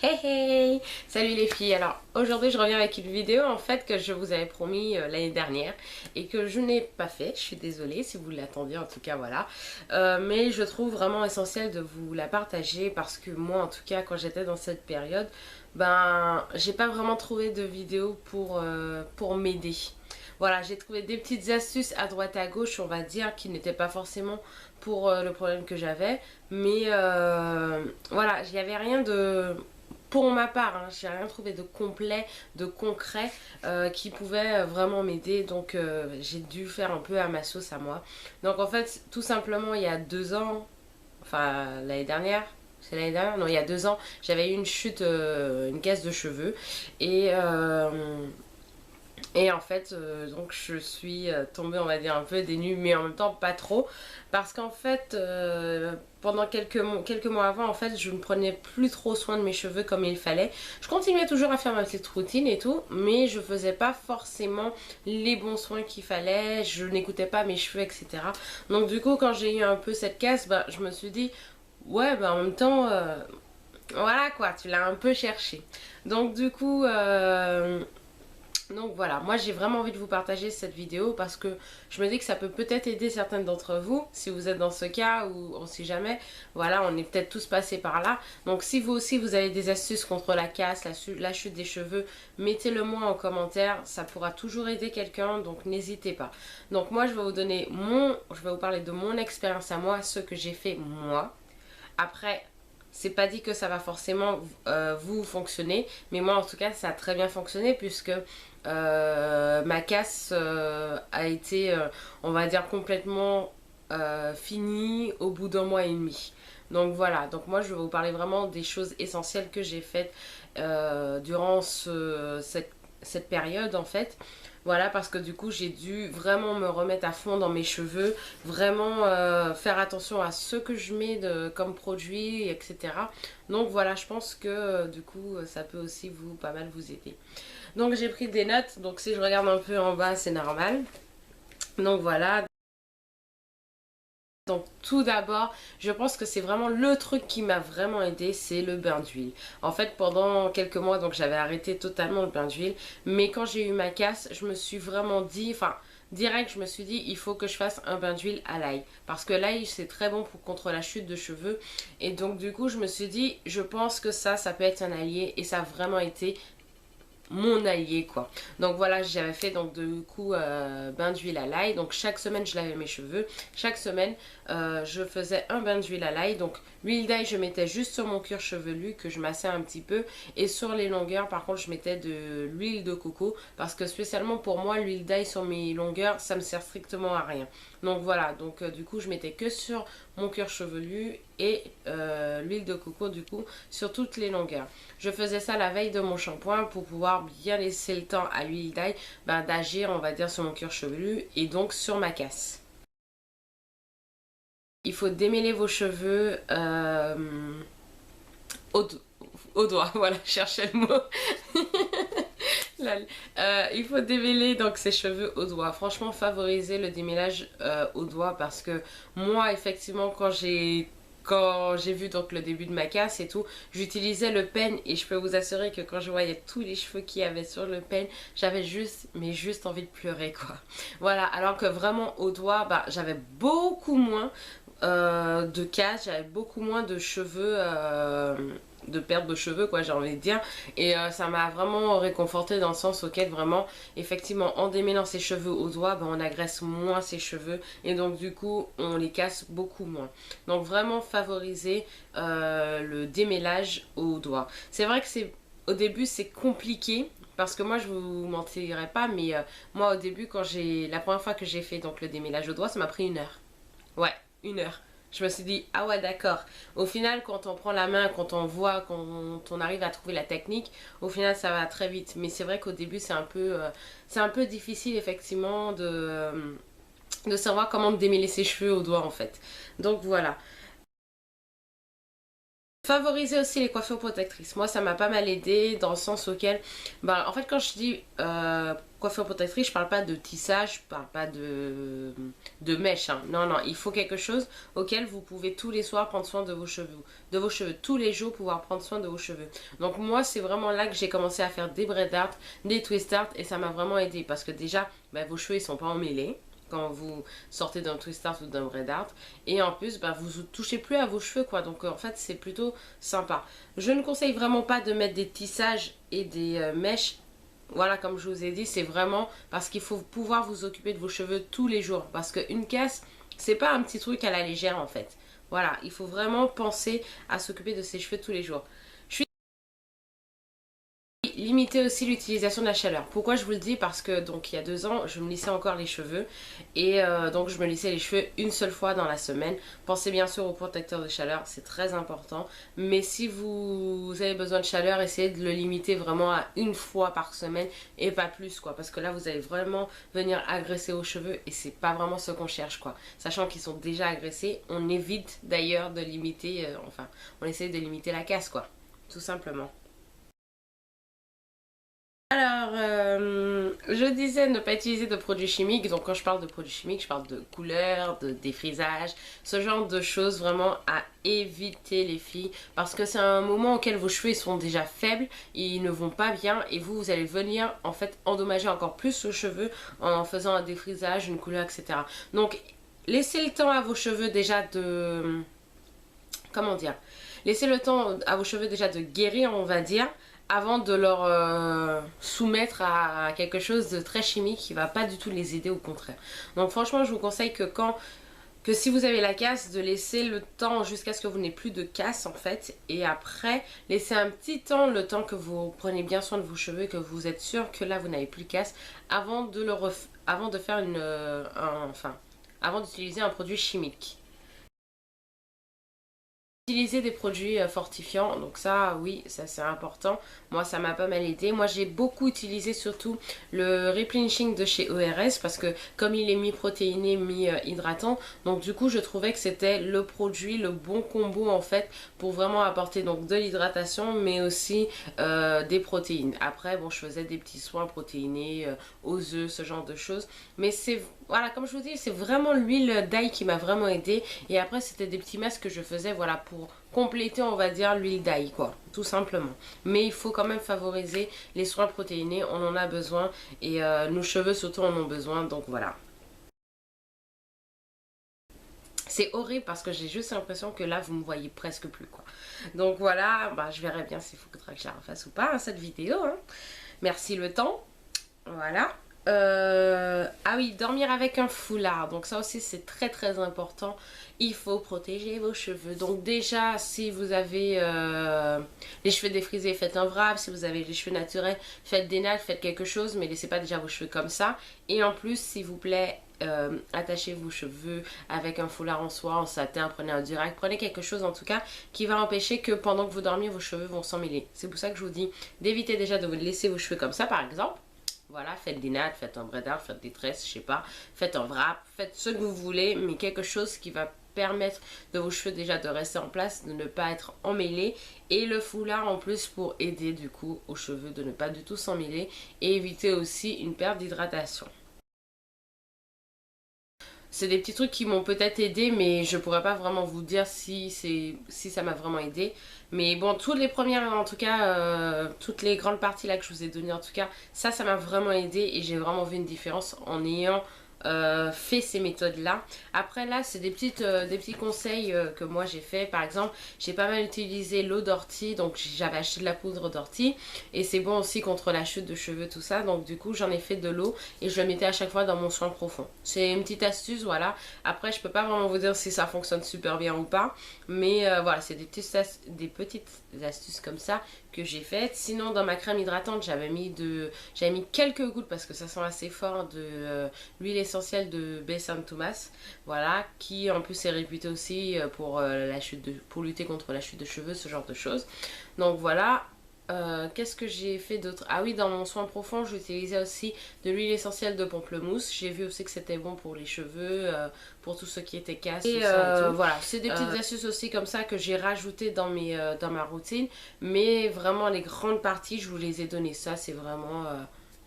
Hey hey! Salut les filles! Alors aujourd'hui je reviens avec une vidéo en fait que je vous avais promis l'année dernière et que je n'ai pas fait. Je suis désolée si vous l'attendiez, en tout cas voilà. Mais je trouve vraiment essentiel de vous la partager parce que moi en tout cas quand j'étais dans cette période, ben j'ai pas vraiment trouvé de vidéo pour m'aider. Voilà, j'ai trouvé des petites astuces à droite à gauche, on va dire, qui n'étaient pas forcément pour le problème que j'avais. Mais voilà, il n'y avait rien de pour ma part, hein, j'ai rien trouvé de complet, de concret qui pouvait vraiment m'aider. Donc j'ai dû faire un peu à ma sauce à moi. Donc en fait, tout simplement, il y a 2 ans, enfin l'année dernière, c'est l'année dernière, non, il y a 2 ans, j'avais eu une chute, une casse de cheveux. Et en fait, donc je suis tombée, on va dire, un peu des nues, mais en même temps pas trop. Parce qu'en fait, pendant quelques mois avant, en fait, je ne prenais plus trop soin de mes cheveux comme il fallait. Je continuais toujours à faire ma petite routine et tout, mais je faisais pas forcément les bons soins qu'il fallait. Je n'écoutais pas mes cheveux, etc. Donc du coup, quand j'ai eu un peu cette casse, bah, je me suis dit, ouais, bah en même temps, voilà quoi, tu l'as un peu cherché. Donc du coup... donc voilà, moi j'ai vraiment envie de vous partager cette vidéo parce que je me dis que ça peut peut-être aider certaines d'entre vous si vous êtes dans ce cas ou on sait jamais. Voilà, on est peut-être tous passés par là. Donc si vous aussi vous avez des astuces contre la casse, la chute des cheveux, mettez-le moi en commentaire, ça pourra toujours aider quelqu'un, donc n'hésitez pas. Donc moi je vais vous parler de mon expérience à moi, ce que j'ai fait moi. Après, c'est pas dit que ça va forcément vous fonctionner, mais moi en tout cas ça a très bien fonctionné puisque ma casse a été, on va dire, complètement finie au bout d'un mois et demi. Donc voilà, donc moi je vais vous parler vraiment des choses essentielles que j'ai faites durant cette période en fait. Voilà, parce que du coup, j'ai dû vraiment me remettre à fond dans mes cheveux, vraiment faire attention à ce que je mets comme produit, etc. Donc voilà, je pense que du coup, ça peut aussi pas mal vous aider. Donc j'ai pris des notes, donc si je regarde un peu en bas, c'est normal. Donc voilà. Donc tout d'abord, je pense que c'est vraiment le truc qui m'a vraiment aidé, c'est le bain d'huile. En fait, pendant quelques mois, donc j'avais arrêté totalement le bain d'huile, mais quand j'ai eu ma casse, je me suis vraiment dit, enfin direct, je me suis dit, il faut que je fasse un bain d'huile à l'ail, parce que l'ail c'est très bon pour contre la chute de cheveux, et donc du coup je me suis dit, je pense que ça peut être un allié, et ça a vraiment été mon allié quoi. Donc voilà, j'avais fait donc du coup bain d'huile à l'ail. Donc chaque semaine je lavais mes cheveux. Chaque semaine je faisais un bain d'huile à l'ail. Donc l'huile d'ail je mettais juste sur mon cuir chevelu que je massais un petit peu. Et sur les longueurs par contre je mettais de l'huile de coco. Parce que spécialement pour moi l'huile d'ail sur mes longueurs ça me sert strictement à rien. Donc voilà, donc du coup je mettais que sur mon cuir chevelu et l'huile de coco du coup sur toutes les longueurs. Je faisais ça la veille de mon shampoing pour pouvoir bien laisser le temps à l'huile d'ail d'agir on va dire sur mon cuir chevelu et donc sur ma casse. Il faut démêler vos cheveux au, au doigt, voilà, je cherchais le mot. Il faut démêler donc ses cheveux au doigt. Franchement, favoriser le démêlage au doigt parce que moi, effectivement, quand j'ai vu donc le début de ma casse et tout, j'utilisais le peigne et je peux vous assurer que quand je voyais tous les cheveux qu'il y avait sur le peigne, j'avais juste envie de pleurer quoi. Voilà, alors que vraiment au doigt, bah, j'avais beaucoup moins de casse, j'avais beaucoup moins de cheveux, de perte de cheveux quoi j'ai envie de dire. Et ça m'a vraiment réconforté dans le sens auquel vraiment, effectivement, en démêlant ses cheveux au doigt, ben, on agresse moins ses cheveux et donc du coup on les casse beaucoup moins. Donc vraiment favoriser le démêlage au doigt. C'est vrai que au début c'est compliqué parce que moi je vous mentirai pas mais moi au début la première fois que j'ai fait donc le démêlage au doigt ça m'a pris 1 heure. Ouais, 1 heure. Je me suis dit, ah ouais, d'accord. Au final, quand on prend la main, quand on voit, quand on arrive à trouver la technique, au final, ça va très vite. Mais c'est vrai qu'au début, c'est un peu difficile, effectivement, de savoir comment démêler ses cheveux au doigt, en fait. Donc voilà. Favoriser aussi les coiffures protectrices. Moi, ça m'a pas mal aidé dans le sens auquel, bah, en fait, quand je dis coiffure protectrice, je parle pas de tissage, je parle pas de mèche. Hein. Non, non, il faut quelque chose auquel vous pouvez tous les soirs prendre soin de vos cheveux, tous les jours pouvoir prendre soin de vos cheveux. Donc moi, c'est vraiment là que j'ai commencé à faire des braid art, des twist art, et ça m'a vraiment aidé parce que déjà, bah, vos cheveux ils sont pas emmêlés quand vous sortez d'un twist art ou d'un braid art, et en plus bah, vous touchez plus à vos cheveux quoi, donc en fait c'est plutôt sympa. Je ne conseille vraiment pas de mettre des tissages et des mèches, voilà, comme je vous ai dit, c'est vraiment parce qu'il faut pouvoir vous occuper de vos cheveux tous les jours, parce qu'une casse c'est pas un petit truc à la légère en fait. Voilà, il faut vraiment penser à s'occuper de ses cheveux tous les jours. Limiter aussi l'utilisation de la chaleur. Pourquoi je vous le dis? Parce que donc il y a 2 ans, je me lissais encore les cheveux et donc je me lissais les cheveux une seule fois dans la semaine. Pensez bien sûr au protecteur de chaleur, c'est très important. Mais si vous avez besoin de chaleur, essayez de le limiter vraiment à une fois par semaine et pas plus quoi. Parce que là vous allez vraiment venir agresser vos cheveux et c'est pas vraiment ce qu'on cherche quoi. Sachant qu'ils sont déjà agressés, on évite d'ailleurs de limiter, enfin on essaie de limiter la casse quoi. Tout simplement. Alors, je disais ne pas utiliser de produits chimiques. Donc, quand je parle de produits chimiques, je parle de couleurs, de défrisage, ce genre de choses vraiment à éviter les filles. Parce que c'est un moment auquel vos cheveux ils sont déjà faibles, ils ne vont pas bien et vous allez venir en fait endommager encore plus vos cheveux en faisant un défrisage, une couleur, etc. Donc, laissez le temps à vos cheveux déjà de... Comment dire? Laissez le temps à vos cheveux déjà de guérir, on va dire, avant de leur soumettre à quelque chose de très chimique qui va pas du tout les aider, au contraire. Donc franchement, je vous conseille que si vous avez la casse, de laisser le temps jusqu'à ce que vous n'ayez plus de casse en fait, et après laissez un petit temps, le temps que vous prenez bien soin de vos cheveux, que vous êtes sûr que là vous n'avez plus de casse, avant de faire enfin avant d'utiliser un produit chimique. Utiliser des produits fortifiants, donc ça oui, ça c'est important. Moi ça m'a pas mal aidé. Moi j'ai beaucoup utilisé surtout le replenishing de chez ORS parce que comme il est mi-protéiné, mi-hydratant, donc du coup je trouvais que c'était le produit, le bon combo en fait pour vraiment apporter donc de l'hydratation mais aussi des protéines. Après bon je faisais des petits soins protéinés aux œufs, ce genre de choses. Mais c'est voilà, comme je vous dis, c'est vraiment l'huile d'ail qui m'a vraiment aidé. Et après, c'était des petits masques que je faisais, voilà, pour compléter, on va dire, l'huile d'ail, quoi, tout simplement. Mais il faut quand même favoriser les soins protéinés, on en a besoin. Et nos cheveux, surtout, en ont besoin, donc voilà. C'est horrible parce que j'ai juste l'impression que là, vous me voyez presque plus, quoi. Donc voilà, bah, je verrai bien s'il faudra que je la refasse ou pas, hein, cette vidéo. Hein. Merci le temps. Voilà. Ah oui, dormir avec un foulard. Donc ça aussi c'est très très important. Il faut protéger vos cheveux. Donc déjà si vous avez les cheveux défrisés, faites un wrap. Si vous avez les cheveux naturels, faites des nattes, faites quelque chose. Mais laissez pas déjà vos cheveux comme ça. Et en plus s'il vous plaît, attachez vos cheveux avec un foulard en soie, en satin. Prenez un durac. Prenez quelque chose en tout cas qui va empêcher que pendant que vous dormiez vos cheveux vont s'emmêler. C'est pour ça que je vous dis d'éviter déjà de vous laisser vos cheveux comme ça par exemple. Voilà, faites des nattes, faites un braid art, faites des tresses, je sais pas, faites un wrap, faites ce que vous voulez, mais quelque chose qui va permettre de vos cheveux déjà de rester en place, de ne pas être emmêlés, et le foulard en plus pour aider du coup aux cheveux de ne pas du tout s'emmêler et éviter aussi une perte d'hydratation. C'est des petits trucs qui m'ont peut-être aidé, mais je pourrais pas vraiment vous dire si ça m'a vraiment aidé. Mais bon, toutes les premières, en tout cas, toutes les grandes parties là que je vous ai données, en tout cas, ça m'a vraiment aidé et j'ai vraiment vu une différence en ayant fait ces méthodes là. Après là c'est des petits conseils que moi j'ai fait. Par exemple j'ai pas mal utilisé l'eau d'ortie, donc j'avais acheté de la poudre d'ortie et c'est bon aussi contre la chute de cheveux tout ça, donc du coup j'en ai fait de l'eau et je le mettais à chaque fois dans mon soin profond. C'est une petite astuce, voilà. Après je peux pas vraiment vous dire si ça fonctionne super bien ou pas, mais voilà, c'est des petites astuces comme ça que j'ai faites. Sinon dans ma crème hydratante j'avais mis quelques gouttes parce que ça sent assez fort de l'huile essentielle de baie Saint Thomas, voilà, qui en plus est réputée aussi pour pour lutter contre la chute de cheveux, ce genre de choses. Donc voilà. Qu'est-ce que j'ai fait d'autre? Ah oui, dans mon soin profond, j'utilisais aussi de l'huile essentielle de pamplemousse. J'ai vu aussi que c'était bon pour les cheveux, pour tout ce qui était casse, tout ça et tout. Voilà, c'est des petites astuces aussi comme ça que j'ai rajoutées dans ma routine. Mais vraiment, les grandes parties, je vous les ai données. Ça, c'est vraiment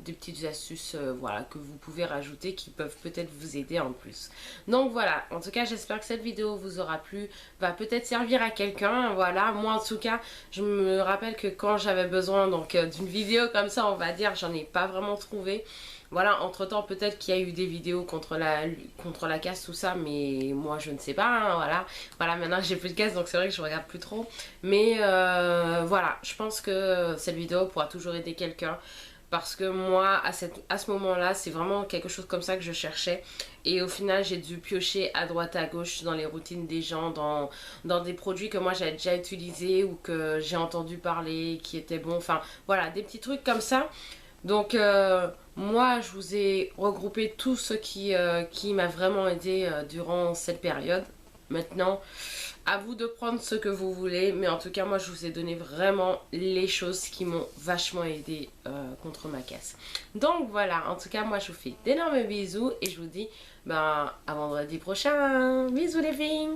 des petites astuces voilà, que vous pouvez rajouter qui peuvent peut-être vous aider en plus. Donc voilà, en tout cas j'espère que cette vidéo vous aura plu, va peut-être servir à quelqu'un. Voilà, moi en tout cas je me rappelle que quand j'avais besoin donc d'une vidéo comme ça, on va dire, j'en ai pas vraiment trouvé. Voilà, entre temps peut-être qu'il y a eu des vidéos contre la casse, tout ça, mais moi je ne sais pas, hein, voilà, maintenant j'ai plus de casse donc c'est vrai que je regarde plus trop, mais voilà, je pense que cette vidéo pourra toujours aider quelqu'un. Parce que moi, à ce moment-là, c'est vraiment quelque chose comme ça que je cherchais. Et au final, j'ai dû piocher à droite, à gauche dans les routines des gens, dans des produits que moi j'avais déjà utilisés ou que j'ai entendu parler, qui étaient bons. Enfin, voilà, des petits trucs comme ça. Donc, moi, je vous ai regroupé tout ce qui m'a vraiment aidé durant cette période. Maintenant, à vous de prendre ce que vous voulez, mais en tout cas, moi, je vous ai donné vraiment les choses qui m'ont vachement aidé contre ma casse. Donc voilà, en tout cas, moi, je vous fais d'énormes bisous et je vous dis ben, à vendredi prochain. Bisous les filles!